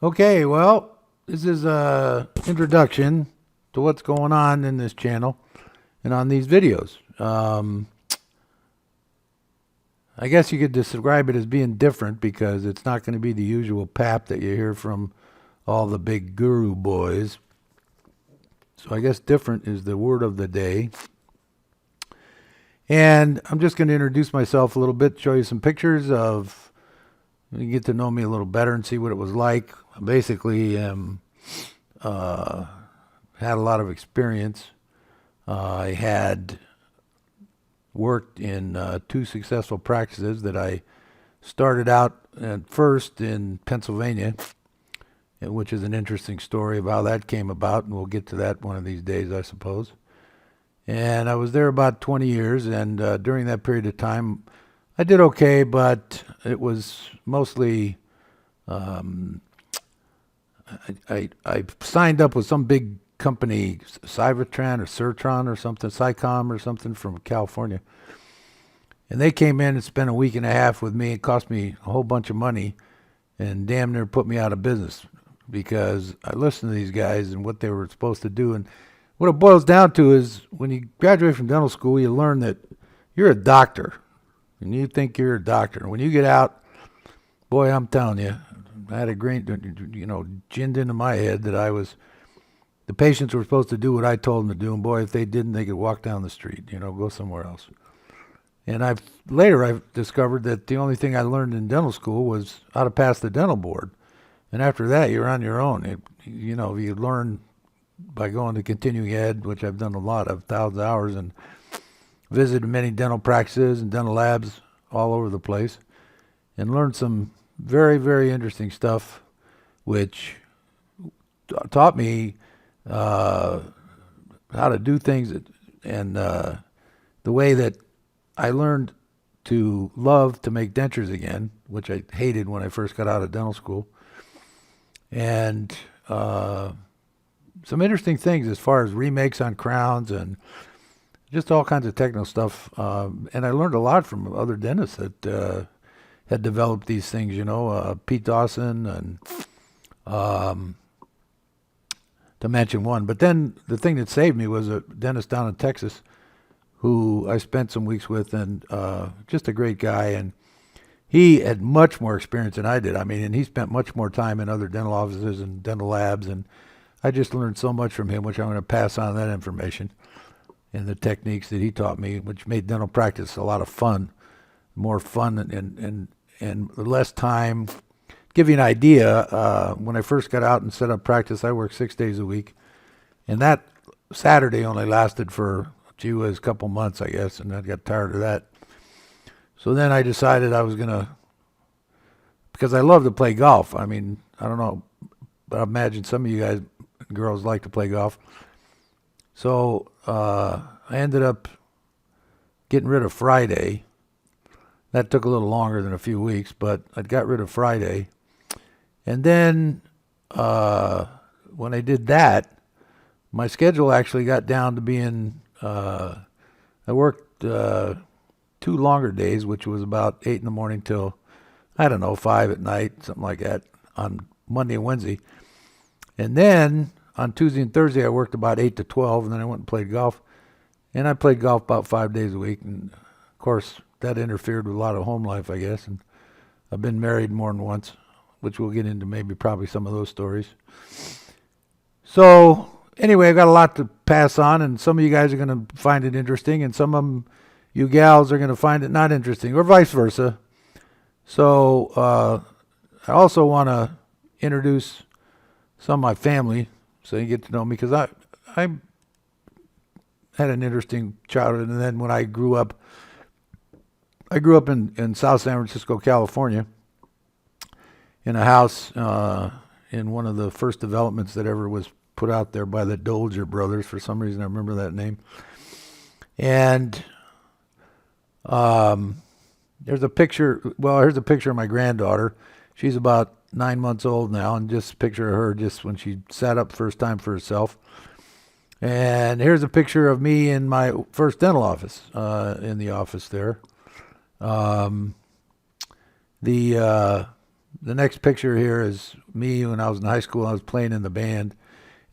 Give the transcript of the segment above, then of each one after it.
Okay, well, this is a introduction to what's going on in this channel and on these videos. I guess you could describe it as being different because it's not going to be the usual pap that you hear from all the big guru boys. So I guess different is the word of the day. And I'm just going to introduce myself a little bit, show you some pictures of, you get to know me a little better and see what it was like. I basically uh, had a lot of experience. I had worked in two successful practices that I started out at first in Pennsylvania, which is an interesting story of how that came about, and we'll get to that one of these days, I suppose. And I was there about 20 years, and during that period of time, I did okay, but it was mostly um, I signed up with some big company, Cybertran or Certron or something, Cycom or something from California. And they came in and spent a week and a half with me. It cost me a whole bunch of money and damn near put me out of business because I listened to these guys and what they were supposed to do. And what it boils down to is when you graduate from dental school, you learn that you're a doctor and you think you're a doctor. And when you get out, boy, I'm telling you, I had a great, ginned into my head that the patients were supposed to do what I told them to do. And boy, if they didn't, they could walk down the street, go somewhere else. And I've discovered that the only thing I learned in dental school was how to pass the dental board. And after that, you're on your own. You learn by going to continuing ed, which I've done a lot of, thousands of hours, and visited many dental practices and dental labs all over the place, and learned some very, very interesting stuff, which taught me how to do things and the way that I learned to love to make dentures again, which I hated when I first got out of dental school. And some interesting things as far as remakes on crowns and just all kinds of technical stuff. And I learned a lot from other dentists that had developed these things, Pete Dawson and to mention one. But then the thing that saved me was a dentist down in Texas who I spent some weeks with, and just a great guy. And he had much more experience than I did. I mean, and he spent much more time in other dental offices and dental labs. And I just learned so much from him, which I'm going to pass on that information and the techniques that he taught me, which made dental practice a lot of fun, more fun and less time. Give you an idea, when I first got out and set up practice, I worked 6 days a week. And that Saturday only lasted for, gee whiz, a couple months, I guess, and I got tired of that. So then I decided I was going to, because I love to play golf. I mean, I don't know, but I imagine some of you guys, girls, like to play golf. So I ended up getting rid of Friday. That took a little longer than a few weeks, but I got rid of Friday. And then when I did that, my schedule actually got down to being, I worked 2 longer days, which was about 8 in the morning till, I don't know, 5 at night, something like that, on Monday and Wednesday. And then on Tuesday and Thursday, I worked about 8 to 12, and then I went and played golf. And I played golf about 5 days a week. And of course, that interfered with a lot of home life, I guess. And I've been married more than once, which we'll get into maybe probably some of those stories. So anyway, I've got a lot to pass on, and some of you guys are going to find it interesting, and some of them, you gals, are going to find it not interesting, or vice versa. So I also want to introduce some of my family so you get to know me, because I had an interesting childhood, and then when I grew up in South San Francisco, California, in a house in one of the first developments that ever was put out there by the Dolger brothers. For some reason, I remember that name. And there's a picture. Well, here's a picture of my granddaughter. She's about 9 months old now, and just a picture of her just when she sat up first time for herself. And here's a picture of me in my first dental office, in the office there. The The next picture here is me when I was in high school. I was playing in the band,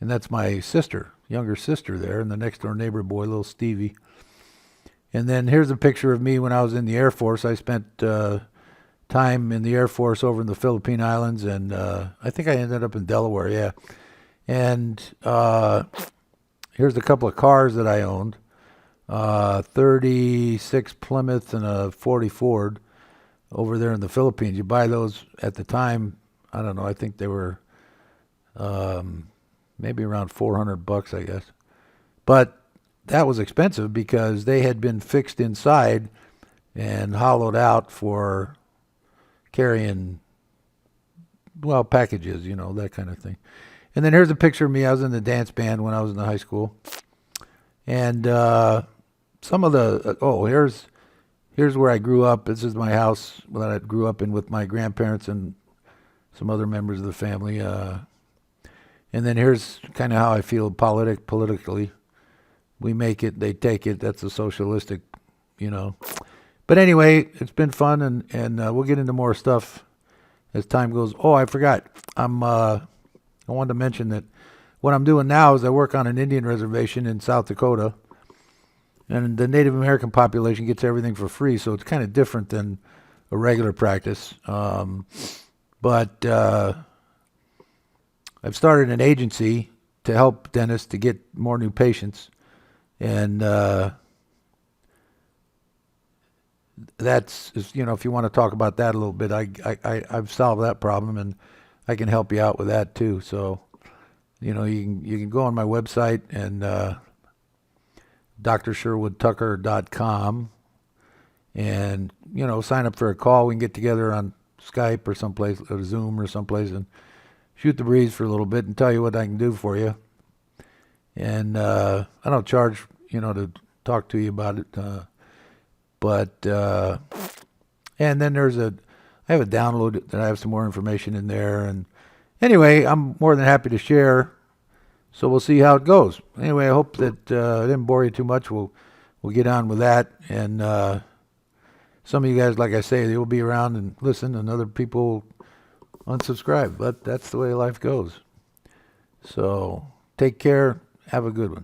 and that's my sister, younger sister there, and the next door neighbor boy, little Stevie. And then here's a picture of me when I was in the Air Force. I spent time in the Air Force over in the Philippine Islands, and I think I ended up in Delaware, yeah. And here's a couple of cars that I owned. 36 Plymouth and a 40 Ford over there in the Philippines. You buy those at the time, I don't know, I think they were maybe around $400, I guess. But that was expensive because they had been fixed inside and hollowed out for carrying, well, packages, that kind of thing. And then here's a picture of me. I was in the dance band when I was in high school. And some of the, here's where I grew up. This is my house that I grew up in with my grandparents and some other members of the family. And then here's kind of how I feel politically. We make it, they take it. That's a socialistic, But anyway, it's been fun, and we'll get into more stuff as time goes. Oh, I forgot. I wanted to mention that what I'm doing now is I work on an Indian reservation in South Dakota, and the Native American population gets everything for free, so it's kind of different than a regular practice. But I've started an agency to help dentists to get more new patients, and that's, if you want to talk about that a little bit, I've solved that problem, and I can help you out with that too. So, you can go on my website and drsherwoodtucker.com and sign up for a call. We can get together on Skype or someplace, or Zoom or someplace, and shoot the breeze for a little bit and tell you what I can do for you. And I don't charge, to talk to you about it. But and then I have a download that I have some more information in there. And anyway, I'm more than happy to share. So we'll see how it goes. Anyway, I hope that I didn't bore you too much. We'll get on with that. And some of you guys, like I say, they will be around and listen, and other people unsubscribe. But that's the way life goes. So take care. Have a good one.